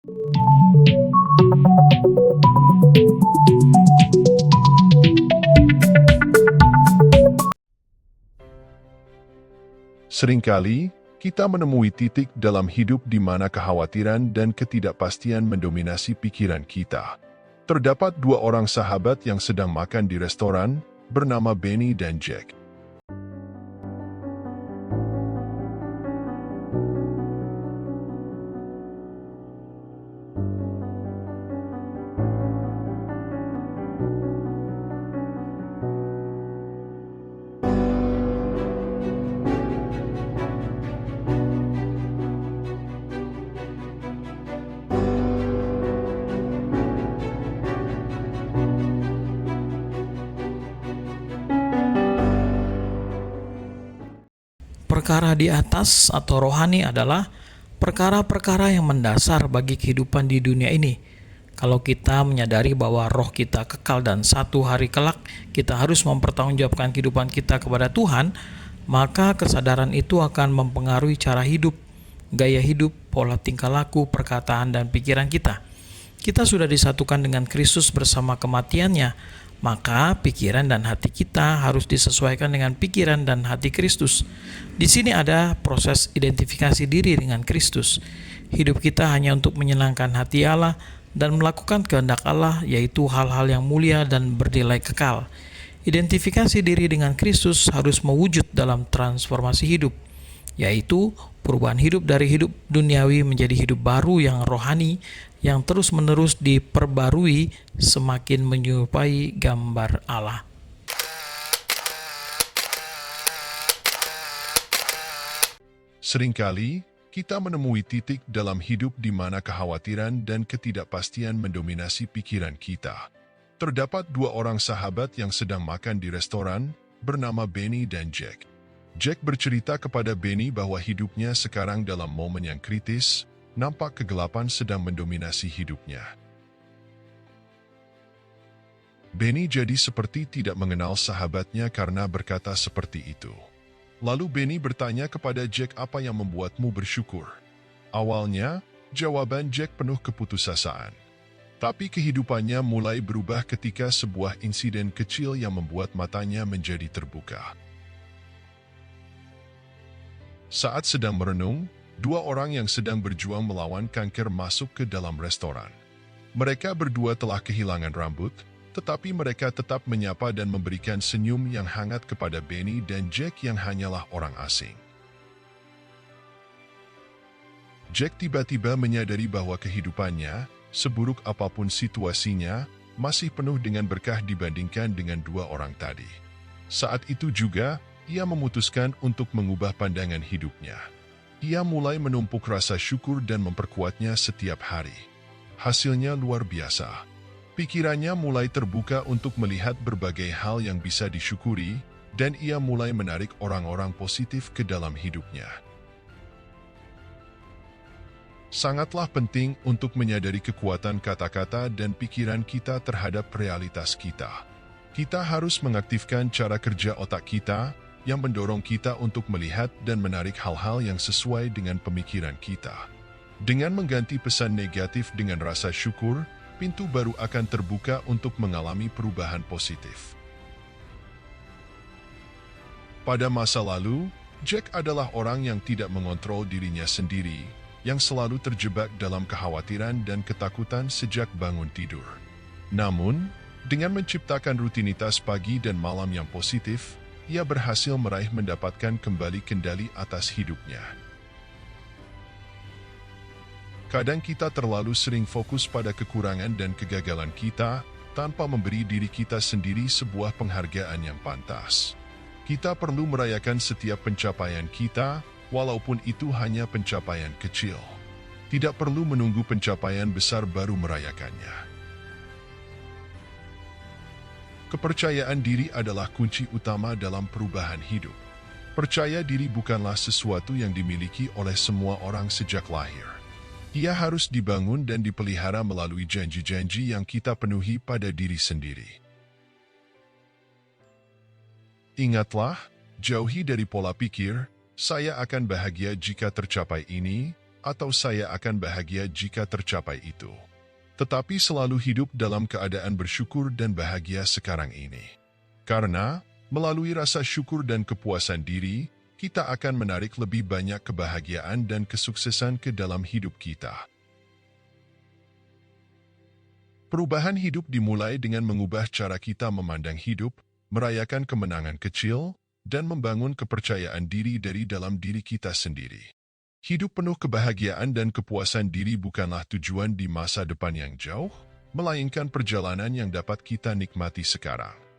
Seringkali, kita menemui titik dalam hidup di mana kekhawatiran dan ketidakpastian mendominasi pikiran kita. Terdapat dua orang sahabat yang sedang makan di restoran, bernama Benny dan Jack. Perkara di atas atau rohani adalah perkara-perkara yang mendasar bagi kehidupan di dunia ini. Kalau kita menyadari bahwa roh kita kekal dan satu hari kelak kita harus mempertanggungjawabkan kehidupan kita kepada Tuhan, maka kesadaran itu akan mempengaruhi cara hidup, gaya hidup, pola tingkah laku, perkataan, dan pikiran kita. Kita sudah disatukan dengan Kristus bersama kematiannya, maka pikiran dan hati kita harus disesuaikan dengan pikiran dan hati Kristus. Di sini ada proses identifikasi diri dengan Kristus. Hidup kita hanya untuk menyenangkan hati Allah dan melakukan kehendak Allah, yaitu hal-hal yang mulia dan bernilai kekal. Identifikasi diri dengan Kristus harus mewujud dalam transformasi hidup, yaitu perubahan hidup dari hidup duniawi menjadi hidup baru yang rohani, yang terus-menerus diperbarui semakin menyerupai gambar Allah. Seringkali, kita menemui titik dalam hidup di mana kekhawatiran dan ketidakpastian mendominasi pikiran kita. Terdapat dua orang sahabat yang sedang makan di restoran, bernama Benny dan Jack. Jack bercerita kepada Benny bahwa hidupnya sekarang dalam momen yang kritis, nampak kegelapan sedang mendominasi hidupnya. Benny jadi seperti tidak mengenal sahabatnya karena berkata seperti itu. Lalu Benny bertanya kepada Jack apa yang membuatmu bersyukur. Awalnya, jawaban Jack penuh keputusasaan. Tapi kehidupannya mulai berubah ketika sebuah insiden kecil yang membuat matanya menjadi terbuka. Saat sedang merenung, dua orang yang sedang berjuang melawan kanker masuk ke dalam restoran. Mereka berdua telah kehilangan rambut, tetapi mereka tetap menyapa dan memberikan senyum yang hangat kepada Benny dan Jack yang hanyalah orang asing. Jack tiba-tiba menyadari bahwa kehidupannya, seburuk apapun situasinya, masih penuh dengan berkah dibandingkan dengan dua orang tadi. Saat itu juga, ia memutuskan untuk mengubah pandangan hidupnya. Ia mulai menumpuk rasa syukur dan memperkuatnya setiap hari. Hasilnya luar biasa. Pikirannya mulai terbuka untuk melihat berbagai hal yang bisa disyukuri, dan ia mulai menarik orang-orang positif ke dalam hidupnya. Sangatlah penting untuk menyadari kekuatan kata-kata dan pikiran kita terhadap realitas kita. Kita harus mengaktifkan cara kerja otak kita, yang mendorong kita untuk melihat dan menarik hal-hal yang sesuai dengan pemikiran kita. Dengan mengganti pesan negatif dengan rasa syukur, pintu baru akan terbuka untuk mengalami perubahan positif. Pada masa lalu, Jack adalah orang yang tidak mengontrol dirinya sendiri, yang selalu terjebak dalam kekhawatiran dan ketakutan sejak bangun tidur. Namun, dengan menciptakan rutinitas pagi dan malam yang positif, ia berhasil mendapatkan kembali kendali atas hidupnya. Kadang kita terlalu sering fokus pada kekurangan dan kegagalan kita, tanpa memberi diri kita sendiri sebuah penghargaan yang pantas. Kita perlu merayakan setiap pencapaian kita, walaupun itu hanya pencapaian kecil. Tidak perlu menunggu pencapaian besar baru merayakannya. Kepercayaan diri adalah kunci utama dalam perubahan hidup. Percaya diri bukanlah sesuatu yang dimiliki oleh semua orang sejak lahir. Ia harus dibangun dan dipelihara melalui janji-janji yang kita penuhi pada diri sendiri. Ingatlah, jauhi dari pola pikir, "Saya akan bahagia jika tercapai ini," atau saya akan bahagia jika tercapai itu. Tetapi selalu hidup dalam keadaan bersyukur dan bahagia sekarang ini. Karena, melalui rasa syukur dan kepuasan diri, kita akan menarik lebih banyak kebahagiaan dan kesuksesan ke dalam hidup kita. Perubahan hidup dimulai dengan mengubah cara kita memandang hidup, merayakan kemenangan kecil, dan membangun kepercayaan diri dari dalam diri kita sendiri. Hidup penuh kebahagiaan dan kepuasan diri bukanlah tujuan di masa depan yang jauh, melainkan perjalanan yang dapat kita nikmati sekarang.